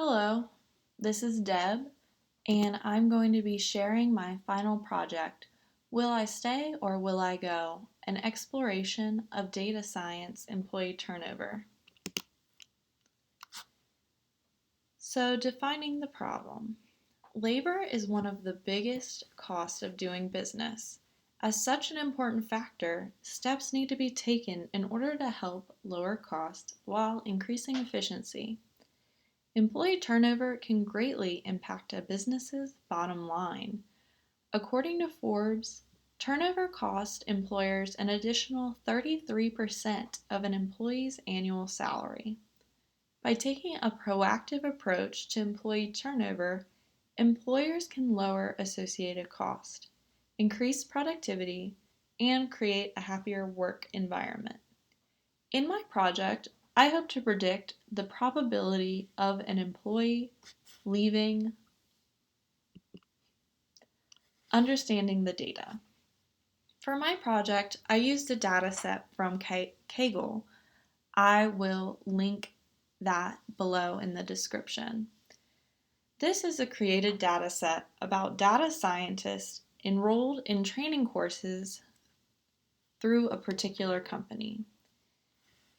Hello, this is Deb, and I'm going to be sharing my final project, Will I Stay or Will I Go? An exploration of data science employee turnover. So, defining the problem. Labor is one of the biggest costs of doing business. As such an important factor, steps need to be taken in order to help lower costs while increasing efficiency. Employee turnover can greatly impact a business's bottom line. According to Forbes, turnover costs employers an additional 33% of an employee's annual salary. By taking a proactive approach to employee turnover, employers can lower associated costs, increase productivity, and create a happier work environment. In my project, I hope to predict the probability of an employee leaving, understanding the data. For my project, I used a data set from Kaggle. I will link that below in the description. This is a created data set about data scientists enrolled in training courses through a particular company.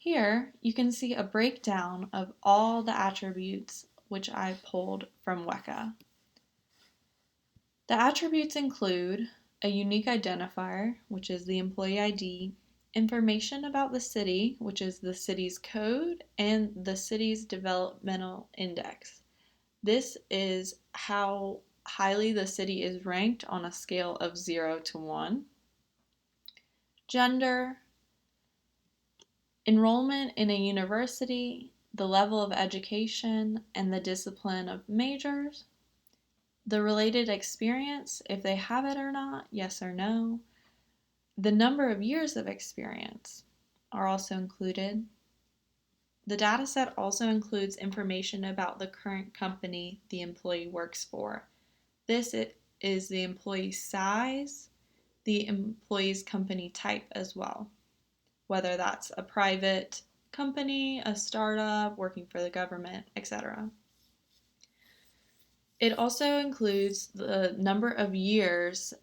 Here, you can see a breakdown of all the attributes which I pulled from Weka. The attributes include a unique identifier, which is the employee ID, information about the city, which is the city's code, and the city's developmental index. This is how highly the city is ranked on a scale of 0 to 1. Gender, enrollment in a university, the level of education, and the discipline of majors. The related experience, if they have it or not, yes or no. The number of years of experience are also included. The dataset also includes information about the current company the employee works for. This is the employee size, the employee's company type as well, whether that's a private company, a startup, working for the government, etc. It also includes the number of years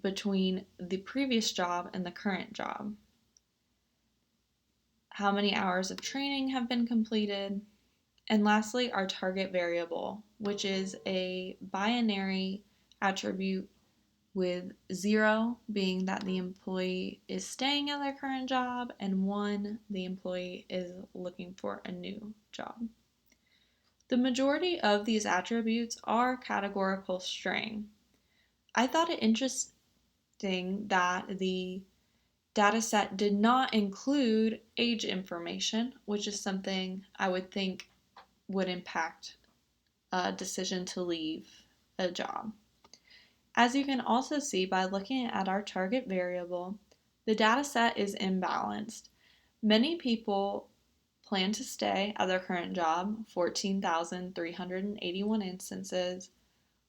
between the previous job and the current job. How many hours of training have been completed? And lastly, our target variable, which is a binary attribute with 0 being that the employee is staying at their current job and 1, the employee is looking for a new job. The majority of these attributes are categorical string. I thought it interesting that the dataset did not include age information, which is something I would think would impact a decision to leave a job. As you can also see by looking at our target variable, the dataset is imbalanced. Many people plan to stay at their current job, 14,381 instances,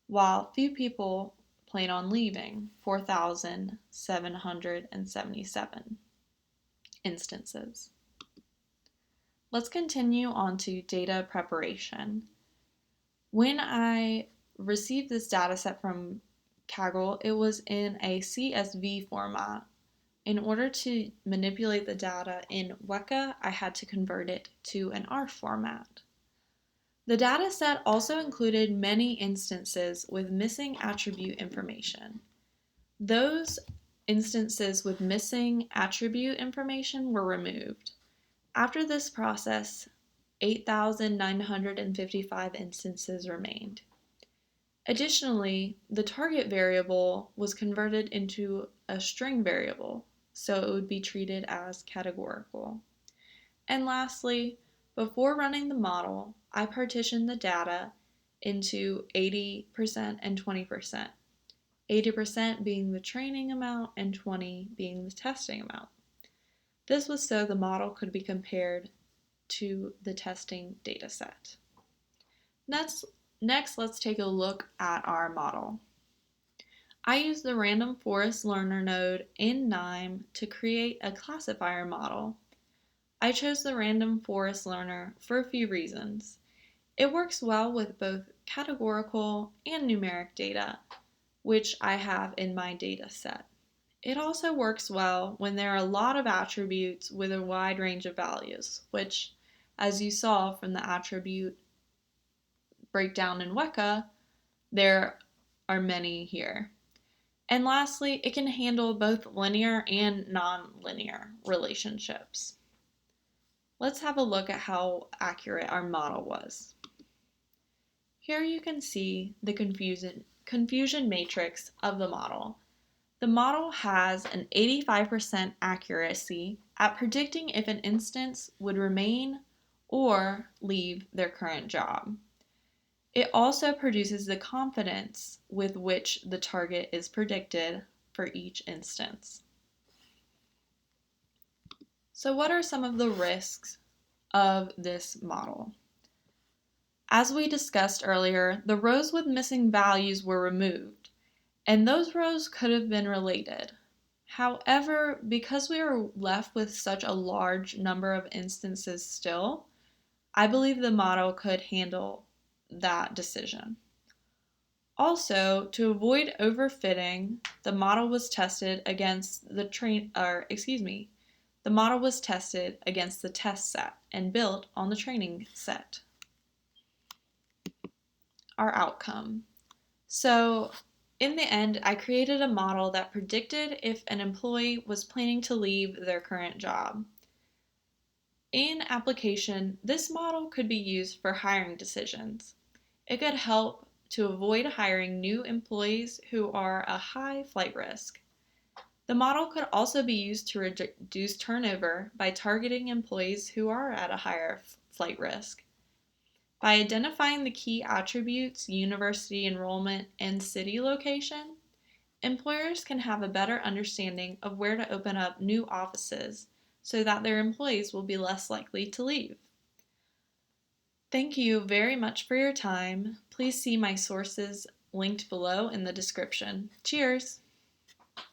while few people plan on leaving, 4,777 instances. Let's continue on to data preparation. When I received this data set from Kaggle, it was in a CSV format. In order to manipulate the data in Weka, I had to convert it to an R format. The data set also included many instances with missing attribute information. Those instances with missing attribute information were removed. After this process, 8,955 instances remained. Additionally, the target variable was converted into a string variable, so it would be treated as categorical. And lastly, before running the model, I partitioned the data into 80% and 20%. 80% being the training amount and 20% being the testing amount. This was so the model could be compared to the testing data set. Next, let's take a look at our model. I used the random forest learner node in KNIME to create a classifier model. I chose the random forest learner for a few reasons. It works well with both categorical and numeric data, which I have in my data set. It also works well when there are a lot of attributes with a wide range of values, which, as you saw from the attribute breakdown in WECA, there are many here. And lastly, it can handle both linear and non-linear relationships. Let's have a look at how accurate our model was. Here you can see the confusion matrix of the model. The model has an 85% accuracy at predicting if an instance would remain or leave their current job. It also produces the confidence with which the target is predicted for each instance. So what are some of the risks of this model? As we discussed earlier, the rows with missing values were removed, and those rows could have been related. However, because we are left with such a large number of instances still, I believe the model could handle that decision. Also, to avoid overfitting, the model was tested against the model was tested against the test set and built on the training set. Our outcome. So, in the end, I created a model that predicted if an employee was planning to leave their current job. In application, this model could be used for hiring decisions. It could help to avoid hiring new employees who are a high flight risk. The model could also be used to reduce turnover by targeting employees who are at a higher flight risk. By identifying the key attributes, university enrollment, and city location, employers can have a better understanding of where to open up new offices so that their employees will be less likely to leave. Thank you very much for your time. Please see my sources linked below in the description. Cheers!